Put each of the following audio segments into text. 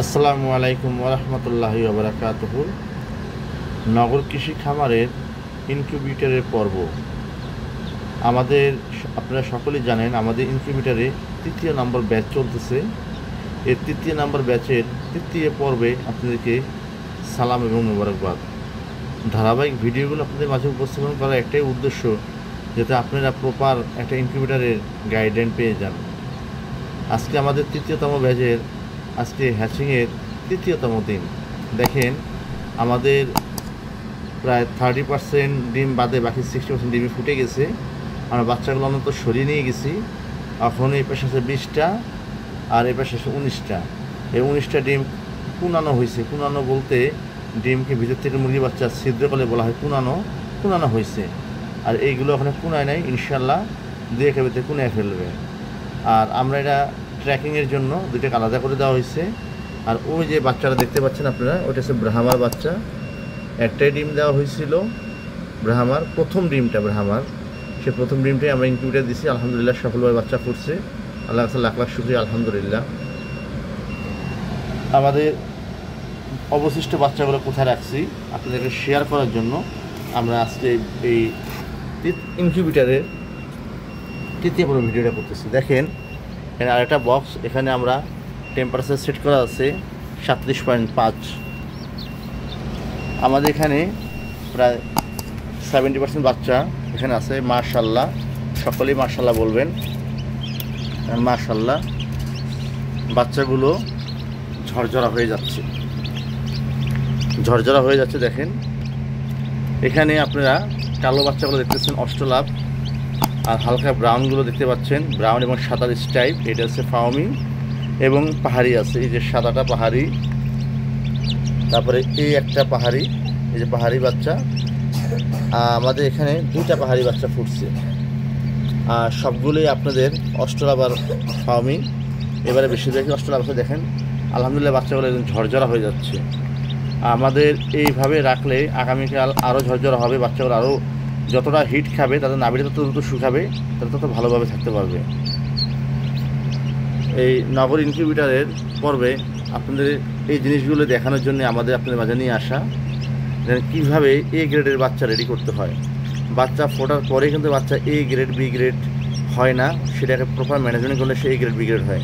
আসসালামু আলাইকুম ওয়া রাহমাতুল্লাহি ওয়া বারাকাতুহু। নগর কৃষি খামারের ইনকিউবেটরের পর্ব। আপনারা সকলেই জানেন আমাদের ইনকিউবেটরে তৃতীয় নম্বর ব্যাচ চলতেছে। এই তৃতীয় নম্বর ব্যাচের তৃতীয় পর্বে আপনাদেরকে সালাম এবং মোবারকবাদ। ধারাবাহিক ভিডিওগুলো আপনাদের মাঝে উপস্থাপন করার একটাই উদ্দেশ্য, যাতে আপনারা প্রপার একটা ইনকিউবেটরের গাইডলাইন পেয়ে যান। আজকে আমাদের তৃতীয়তম ব্যাচের আজকে হ্যাচিংয়ের তৃতীয়তম দিন। দেখেন, আমাদের প্রায় 30% ডিম বাদে বাকি 60% ডিমই ফুটে গেছে। আমরা বাচ্চাগুলো অন্তত সরিয়ে নিয়ে গেছি। এখন এই পাশে আছে 20টা আর এই পাশে আছে 19টা। এই 19টা ডিম কুনানো হয়েছে। কুনানো বলতে ডিমকে ভিতর থেকে মুরগি বাচ্চা ছিদ্র করলে বলা হয় কুনানো হয়েছে। আর এইগুলো ওখানে কুনায় নাই, ইনশাল্লাহ 2-1 ভিতরে কুনায় ফেলবে। আর আমরা এটা ট্র্যাকিংয়ের জন্য দুইটাকে আলাদা করে দেওয়া হয়েছে। আর ওই যে বাচ্চারা দেখতে পাচ্ছেন আপনারা, ওইটা হচ্ছে ব্রাহ্মার বাচ্চা। একটাই ডিম দেওয়া হয়েছিল ব্রাহ্মার, প্রথম ডিমটা ব্রাহ্মার। সে প্রথম ডিমটাই আমরা ইনকিউবেটর দিছি। আলহামদুলিল্লাহ সফলভাবে বাচ্চা ফুটছে। আল্লাহ কাছে লাখ লাখ শুকরিয়া, আলহামদুলিল্লাহ। আমাদের অবশিষ্ট বাচ্চাগুলো কোথায় রাখছি আপনাদেরকে শেয়ার করার জন্য আমরা আজকে এই ইনকিউবেটরের তৃতীয় পর্ব ভিডিওটা করতেছি। দেখেন, এখানে আরেকটা বক্স। এখানে আমরা টেম্পারেচার সেট করা আছে 37.5। আমাদের এখানে প্রায় 70% বাচ্চা এখানে আছে। মাশাআল্লাহ, সকলেই মাশাআল্লাহ বলবেন। মাশাআল্লাহ, বাচ্চাগুলো ঝরঝরা হয়ে যাচ্ছে। দেখেন, এখানে আপনারা কালো বাচ্চাগুলো দেখতেছেন অষ্টলাভ, আর হালকা ব্রাউনগুলো দেখতে পাচ্ছেন, ব্রাউন এবং সাদার স্ট্রাইপ। এটা হচ্ছে ফাউমি এবং পাহাড়ি আছে। এই যে সাদাটা পাহাড়ি, তারপরে এই একটা পাহাড়ি, এই যে পাহাড়ি বাচ্চা। আমাদের এখানে 2টা পাহাড়ি বাচ্চা ফুটছে। আর সবগুলোই আপনাদের অষ্টলাভ আর ফাউমি। এবারে বেশিরভাগই অষ্টলাভ আছে। দেখেন, আলহামদুলিল্লাহ বাচ্চাগুলো একদম ঝরঝরা হয়ে যাচ্ছে। আমাদের এইভাবে রাখলে আগামীকাল আরও ঝরঝরা হবে। বাচ্চাগুলো আরও যতটা হিট খাবে, তাদের নাভিটা তত দ্রুত শুকাবে, তারা তত ভালোভাবে থাকতে পারবে। এই নগর ইনকিউবেটরের পর্বে আপনাদের এই জিনিসগুলো দেখানোর জন্য আপনাদের মাঝে নিয়ে আসা, কীভাবে এ গ্রেডের বাচ্চা রেডি করতে হয়। বাচ্চা ফোটার পরে কিন্তু বাচ্চা এ গ্রেড বি গ্রেড হয় না, সেটাকে প্রপার ম্যানেজমেন্ট করলে সে এ গ্রেড বি গ্রেড হয়।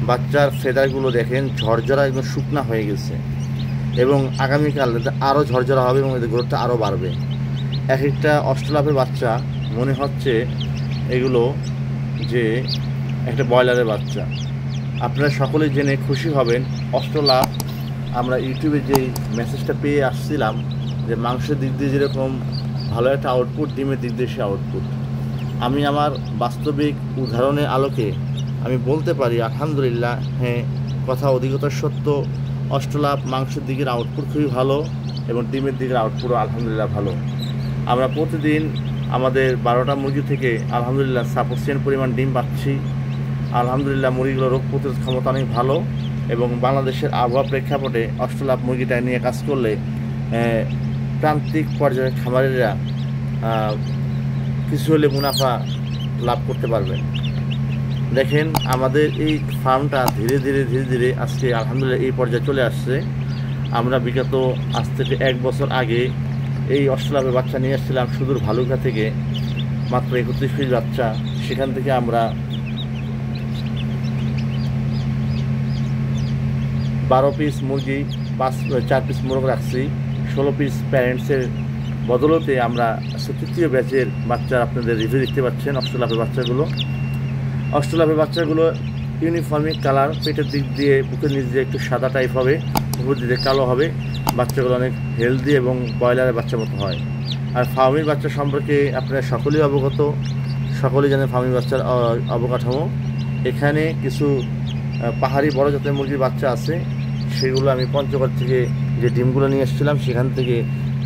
বাচ্চার ফেদারগুলো দেখেন ঝরঝরা একদম শুকনা হয়ে গেছে, এবং আগামীকাল আরও ঝরঝরা হবে এবং এদের গ্রোথটা আরও বাড়বে। এক একটা অষ্টলাভের বাচ্চা মনে হচ্ছে এগুলো যে একটা ব্রয়লারের বাচ্চা। আপনারা সকলেই জেনে খুশি হবেন, অষ্টলাভ আমরা ইউটিউবে যেই মেসেজটা পেয়ে আসছিলাম যে মাংসের দিক দিয়ে যেরকম ভালো একটা আউটপুট, ডিমের দিক দিয়ে সে আউটপুট। আমি আমার বাস্তবিক উদাহরণের আলোকে আমি বলতে পারি আলহামদুলিল্লাহ, হ্যাঁ, কথা অধিকতর সত্য। অষ্টলাভ মাংসের দিকের আউটপুট খুবই ভালো এবং ডিমের দিকের আউটপুটও আলহামদুলিল্লাহ ভালো। আমরা প্রতিদিন আমাদের 12টা মুরগি থেকে আলহামদুলিল্লাহ সাফিসিয়েন্ট পরিমাণ ডিম পাচ্ছি। আলহামদুলিল্লাহ মুরগিগুলোর রোগ প্রতিরোধ ক্ষমতা অনেক ভালো, এবং বাংলাদেশের আবহাওয়া প্রেক্ষাপটে অষ্টলাভ মুরগিটা নিয়ে কাজ করলে প্রান্তিক পর্যায়ে খামারিরা কিছু হলে মুনাফা লাভ করতে পারবেন। দেখেন, আমাদের এই ফার্মটা ধীরে ধীরে আজকে আলহামদুলিল্লাহ এই পর্যায়ে চলে আসছে। আমরা বিগত আজ থেকে 1 বছর আগে এই অষ্টলাভের বাচ্চা নিয়ে আসছিলাম সুদূর ভালুকা থেকে, মাত্র 31 পিস বাচ্চা। সেখান থেকে আমরা 12 পিস মুরগি, 4 পিস মোরগ রাখছি। 16 পিস প্যারেন্টসের বদলতে আমরা তৃতীয় ব্যাচের বাচ্চা আপনাদের রিভিউ দেখতে পাচ্ছেন। অষ্টলাভের বাচ্চাগুলো ইউনিফর্মিক কালার, পেটের দিক দিয়ে বুকের নিচ দিয়ে একটু সাদা টাইপ হবে, উপর দিকে কালো হবে। বাচ্চাগুলো অনেক হেলদি এবং ব্রয়লারের বাচ্চার মতো হয়। আর ফার্মির বাচ্চা সম্পর্কে আপনারা সকলেই অবগত, সকলেই জানেন ফার্মির বাচ্চার অবকাঠামো। এখানে কিছু পাহাড়ি বড় জাতের মুরগির বাচ্চা আছে, সেগুলো আমি পঞ্চগড় থেকে যে ডিমগুলো নিয়ে এসেছিলাম সেখান থেকে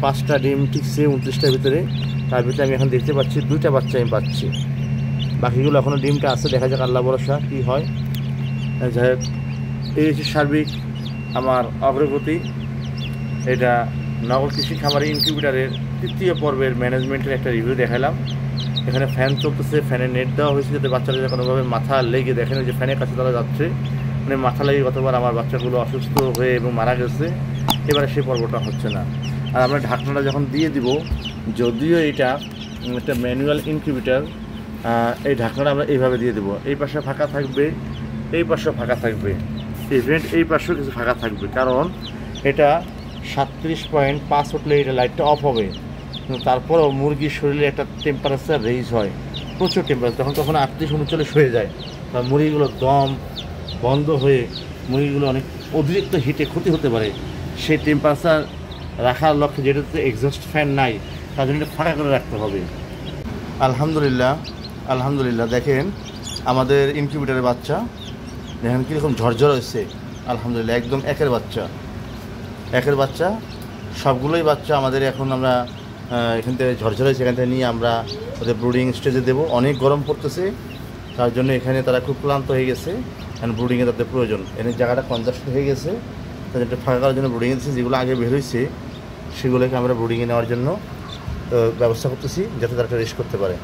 5টা ডিম ঠিকছে 29টার ভিতরে। তার ভিতরে আমি এখন দেখতে পাচ্ছি 2টা বাচ্চা আমি পাচ্ছি, বাকিগুলো এখনও ডিমটা আছে। দেখা যাক আল্লাহ ভরসা কী হয়। যাই হোক, এই হচ্ছে সার্বিক আমার অগ্রগতি। এটা নগর কৃষি খামারি ইনকিউবেটরের তৃতীয় পর্বের ম্যানেজমেন্টের একটা রিভিউ দেখালাম। এখানে ফ্যান চলতেছে, ফ্যানের নেট দেওয়া হয়েছে যাতে বাচ্চারা কোনোভাবে মাথা লেগে, দেখেন যে ফ্যানের কাছে তারা যাচ্ছে, মানে মাথা লাগে গতবার আমার বাচ্চাগুলো অসুস্থ হয়ে এবং মারা গেছে, এবারে সেই পর্বটা হচ্ছে না। আর আমরা ঢাকনাটা যখন দিয়ে দিব, যদিও এটা একটা ম্যানুয়াল ইনকিউবেটর, এই ঢাকনাটা আমরা এইভাবে দিয়ে দেবো, এই পাশে ফাঁকা থাকবে, এই পাশেও ফাঁকা থাকবে, ইভেন্ট এই পাশেও কিছু ফাঁকা থাকবে, কারণ এটা 37.5 উঠলে এটা লাইটটা অফ হবে। কিন্তু তারপরেও মুরগির শরীরে একটা টেম্পারেচার রেইজ হয়, প্রচুর টেম্পারেচার, তখন 38-39 হয়ে যায়। বা মুরগিগুলোর দম বন্ধ হয়ে মুরগিগুলো অনেক অতিরিক্ত হিটে ক্ষতি হতে পারে। সেই টেম্পারেচার রাখার লক্ষ্যে, যেটাতে এক্সস্ট ফ্যান নাই, তার জন্য এটা ফাঁকা করে রাখতে হবে। আলহামদুলিল্লাহ, আলহামদুলিল্লাহ, দেখেন আমাদের ইনকিউবেটরের বাচ্চা দেখেন কীরকম ঝরঝর হয়েছে। আলহামদুলিল্লাহ, একদম একের বাচ্চা, সবগুলোই বাচ্চা আমাদের এখন আমরা এখান থেকে ঝরঝর হয়েছে, এখান থেকে নিয়ে আমরা ওদের ব্রুডিং স্টেজে দেবো। অনেক গরম পড়তেছে, তার জন্য এখানে তারা খুব ক্লান্ত হয়ে গেছে, কারণ ব্রুডিংয়ে তাদের প্রয়োজন। এখানে জায়গাটা কনজাস্ট হয়ে গেছে, তাদের একটা ফাঁকা করার জন্য ব্রুডিংয়ে দিচ্ছি। যেগুলো আগে বের হয়েছে সেগুলোকে আমরা ব্রুডিংয়ে নেওয়ার জন্য ব্যবস্থা করতেছি, যাতে তারা রেস্ট করতে পারে।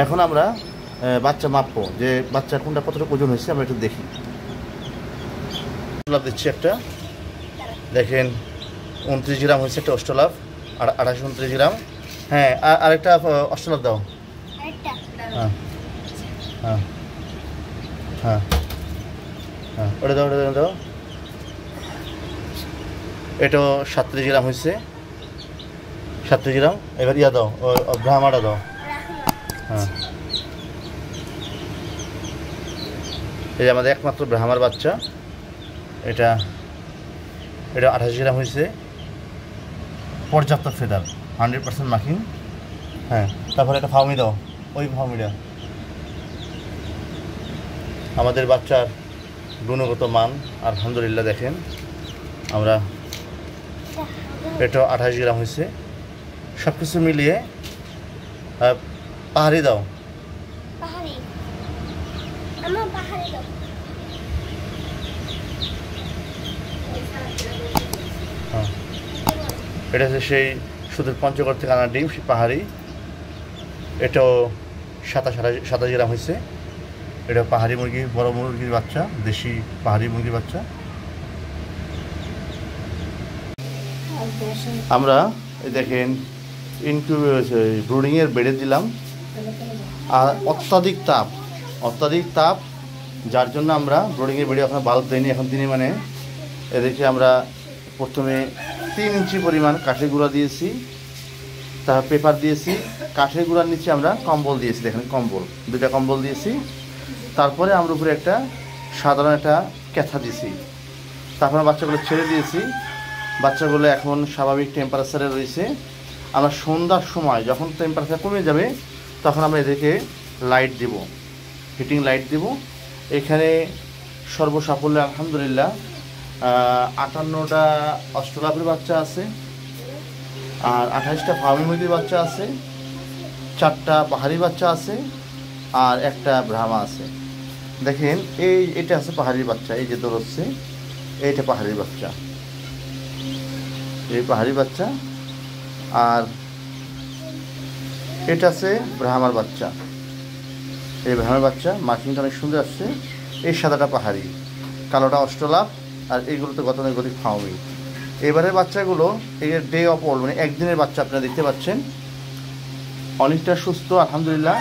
এখন আমরা বাচ্চা মাপবো, যে বাচ্চা কোনটা কতটুকু ওজন হয়েছে আমরা একটু দেখি। অষ্টলাভ দিচ্ছি একটা, দেখেন 29 গ্রাম হয়েছে একটা অষ্টলাভ, আর 28-29 গ্রাম। হ্যাঁ, আরেকটা অষ্টলাভ দাও। হ্যাঁ হ্যাঁ হ্যাঁ হ্যাঁ, ওটা দাও। এটাও 37 গ্রাম হয়েছে, 37 গ্রাম। এবার ইয়া দাও, ব্রাহ্মাটা দাও। হ্যাঁ, এই যে আমাদের একমাত্র ব্রাহ্মার বাচ্চা, এটা 28 গ্রাম হয়েছে, পর্যাপ্ত ফেদার, 100% মার্কিং। হ্যাঁ, তারপরে একটা ফাউমি দাও, ওই ফাউমিটা। আমাদের বাচ্চার গুণগত মান আলহামদুলিল্লাহ, দেখেন আমরা এটাও 28 গ্রাম হয়েছে। সব কিছু মিলিয়ে পাহাড়ি দাও, হ্যাঁ, এটা হচ্ছে সেই সুদূর পঞ্চগড় থেকে আনা ডিম, সেই পাহাড়ি। এটাও 27 গ্রাম হয়েছে। এটা পাহাড়ি মুরগি, বড় মুরগির বাচ্চা, দেশি পাহাড়ি মুরগির বাচ্চা। আমরা এই দেখেন ব্রুডিংয়ের বেড়ে দিলাম, আর অত্যাধিক তাপ, যার জন্য আমরা ব্রুডিংয়ের বেড়ে এখন বাল্ব দিইনি। এখন দিনে মানে এদেরকে আমরা প্রথমে 3 ইঞ্চি পরিমাণ কাঠের গুঁড়া দিয়েছি, তারপর পেপার দিয়েছি, কাঠের গুঁড়ার নিচে আমরা কম্বল দিয়েছি, দেখেন কম্বল, 2টা কম্বল দিয়েছি। তারপরে আমরা উপরে একটা সাধারণ একটা ক্যাথা দিয়েছি। তারপরে বাচ্চাগুলো ছেড়ে দিয়েছি। বাচ্চাগুলো এখন স্বাভাবিক টেম্পারেচারে রয়েছে। আমরা সন্ধ্যার সময় যখন টেম্পারেচার কমে যাবে, তখন আমরা এদেরকে লাইট দেব, হিটিং লাইট দেব। এখানে সর্বসাফল্যে আলহামদুলিল্লাহ 58টা অষ্টলাভের বাচ্চা আছে, আর 28টা ফার্মি মুরগির বাচ্চা আছে, 4টা পাহাড়ি বাচ্চা আছে, আর একটা ব্রাহ্মা আছে। দেখেন এটা আছে পাহাড়ির বাচ্চা, এই যে দৌড়চ্ছে, এইটা পাহাড়ির বাচ্চা, এই পাহাড়ি বাচ্চা। আর এটা আছে ব্রাহ্মার বাচ্চা, এই ব্রাহ্মার বাচ্চা, মার্কিংটা অনেক সুন্দর আসছে। এই সাদাটা পাহাড়ি, কালোটা অষ্টলাভ, আর এইগুলো তো গতানুগতিক ফাউমি। এবারের বাচ্চাগুলো এই ডে অফ ওল্ড, মানে একদিনের বাচ্চা, আপনারা দেখতে পাচ্ছেন অনেকটা সুস্থ আলহামদুলিল্লাহ।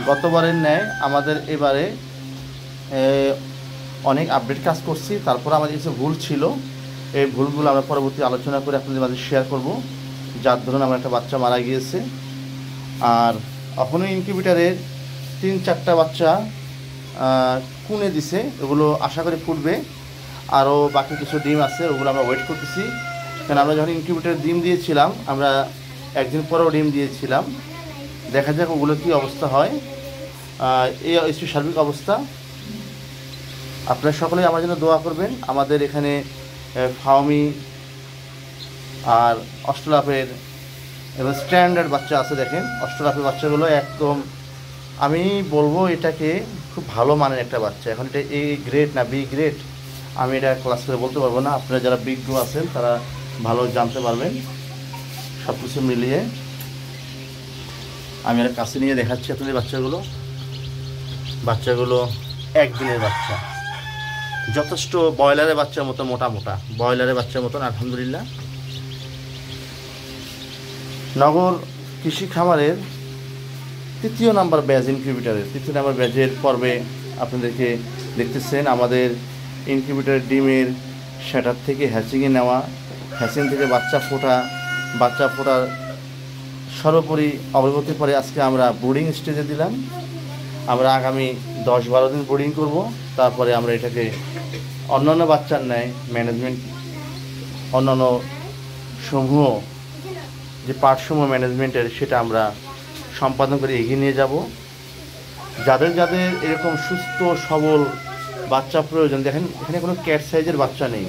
গতবারের ন্যায় আমাদের এবারে অনেক আপডেট কাজ করছি। তারপর আমাদের কিছু ভুল ছিল, এই ভুলগুলো আমরা পরবর্তী আলোচনা করে আপনাদের মাঝে শেয়ার করব, যার ধরুন আমার একটা বাচ্চা মারা গিয়েছে। আর এখনও ইনকিউবেটারের 3-4টা বাচ্চা কুনে দিছে, ওগুলো আশা করি ফুটবে। আরও বাকি কিছু ডিম আছে, ওগুলো আমরা ওয়েট করতেছি। কারণ আমরা যখন ইনকিউবেটারে ডিম দিয়েছিলাম, আমরা একদিন পরেও ডিম দিয়েছিলাম, দেখা যাক ওগুলো কী অবস্থা হয়। এই হচ্ছে সার্বিক অবস্থা। আপনারা সকলেই আমার জন্য দোয়া করবেন। আমাদের এখানে ফাউমি আর অষ্টলাভের এবং স্ট্যান্ডার্ড বাচ্চা আছে, দেখেন অষ্টলাভের বাচ্চাগুলো একদম, আমি বলবো এটাকে খুব ভালো মানের একটা বাচ্চা। এখন এটা এ গ্রেড না বি গ্রেড, আমি এটা ক্লাস করে বলতে পারবো না। আপনারা যারা বিজ্ঞ আছেন তারা ভালো জানতে পারবেন সব কিছু মিলিয়ে। আমি আর কাছে নিয়ে দেখাচ্ছি আপনাদের বাচ্চাগুলো একদিনের বাচ্চা, যথেষ্ট ব্রয়লারের বাচ্চার মতো মোটা মোটা, ব্রয়লারের বাচ্চার মতন আলহামদুলিল্লাহ। নগর কৃষি খামারের 3য় নাম্বার ব্যাচ ইনকিউবেটারের 3য় নাম্বার ব্যাচের পর্বে আপনাদেরকে দেখতেছেন আমাদের ইনকিউবেটারের ডিমের সেটার থেকে হ্যাচিংয়ে নেওয়া, হ্যাচিং থেকে বাচ্চা ফোটার সর্বোপরি অগ্রগতির পরে আজকে আমরা ব্রুডিং স্টেজে দিলাম। আমরা আগামী 10-12 দিন ব্রুডিং করব, তারপরে আমরা এটাকে অন্যান্য বাচ্চার ন্যায় ম্যানেজমেন্ট, অন্যান্য সমূহ যে পার্টসমূহ ম্যানেজমেন্টের সেটা আমরা সম্পাদন করে এগিয়ে নিয়ে যাব। যাদের এরকম সুস্থ সবল বাচ্চা প্রয়োজন, দেখেন এখানে কোনো ক্যাট সাইজের বাচ্চা নেই,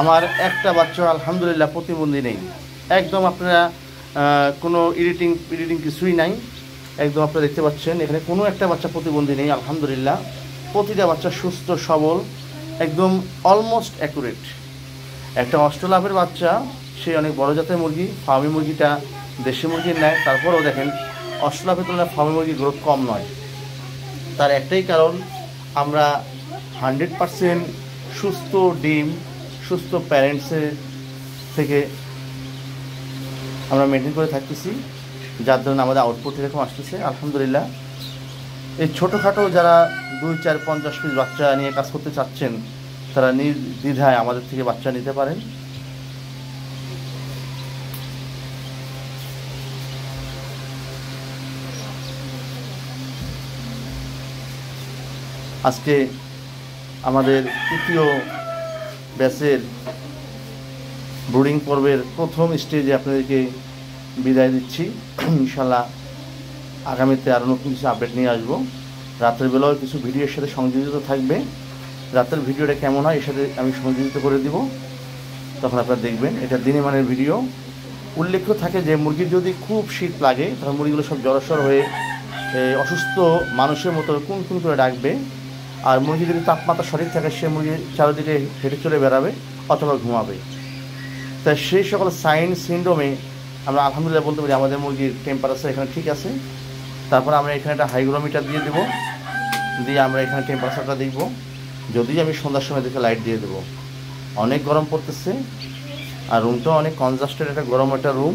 আমার একটা বাচ্চা আলহামদুলিল্লাহ প্রতিবন্ধী নেই, একদম আপনারা কোনো ইডিটিং কিছুই নাই, একদম আপনারা দেখতে পাচ্ছেন এখানে কোনো একটা বাচ্চা প্রতিবন্ধী নেই আলহামদুলিল্লাহ। প্রতিটা বাচ্চা সুস্থ সবল, একদম অলমোস্ট অ্যাকুরেট। একটা অস্ট্রেলাপের বাচ্চা সে অনেক বড় জাতের মুরগি, ফার্মি মুরগিটা দেশি মুরগির নেয়, তারপরেও দেখেন অস্ট্রেলাপের তুলনায় ফার্মি মুরগির গ্রোথ কম নয়। তার একটাই কারণ, আমরা 100% সুস্থ ডিম, সুস্থ প্যারেন্টসের থেকে আমরা মেনটেন করে থাকতেছি, যার জন্য আমাদের আউটপুট এরকম আসতেছে আলহামদুলিল্লাহ। এই ছোটোখাটো যারা 2-4-50 পিস বাচ্চা নিয়ে কাজ করতে চাচ্ছেন, তারা নির্দ্বিধায় আমাদের থেকে বাচ্চা নিতে পারেন। আজকে আমাদের 3য় ব্যাচের ব্রুডিং পর্বের প্রথম স্টেজে আপনাদেরকে বিদায় দিচ্ছি। ইনশাল্লাহ আগামীতে আরও নতুন কিছু আপডেট নিয়ে আসবো। রাতের বেলাও কিছু ভিডিওর সাথে সংযোজিত থাকবে, রাতের ভিডিওটা কেমন হয় এর সাথে আমি সংযোজিত করে দিব, তখন আপনারা দেখবেন। এটা দিনে মানের ভিডিও। উল্লেখ্য থাকে যে মুরগির যদি খুব শীত লাগে তাহলে মুরগিগুলো সব জড়সড় হয়ে অসুস্থ মানুষের মতো কুন করে ডাকবে, আর মুরগি যদি তাপমাত্রা সঠিক থাকে সে মুরগি চারিদিকে হেঁটে চলে বেড়াবে অথবা ঘুমাবে। তাই সেই সকল সাইন সিন্ড্রোমে আমরা আলহামদুলিল্লাহ বলতে পারি আমাদের মুরগির টেম্পারেচার এখানে ঠিক আছে। তারপর আমরা এখানে একটা হাইগ্রোমিটার দিয়ে দেবো, দিয়ে আমরা এখানে টেম্পারেচারটা দেখব। যদিও আমি সন্ধ্যার সময় দেখে লাইট দিয়ে দেবো। অনেক গরম পড়তেছে আর রুমটাও অনেক কনজাস্টেড, একটা গরম একটা রুম।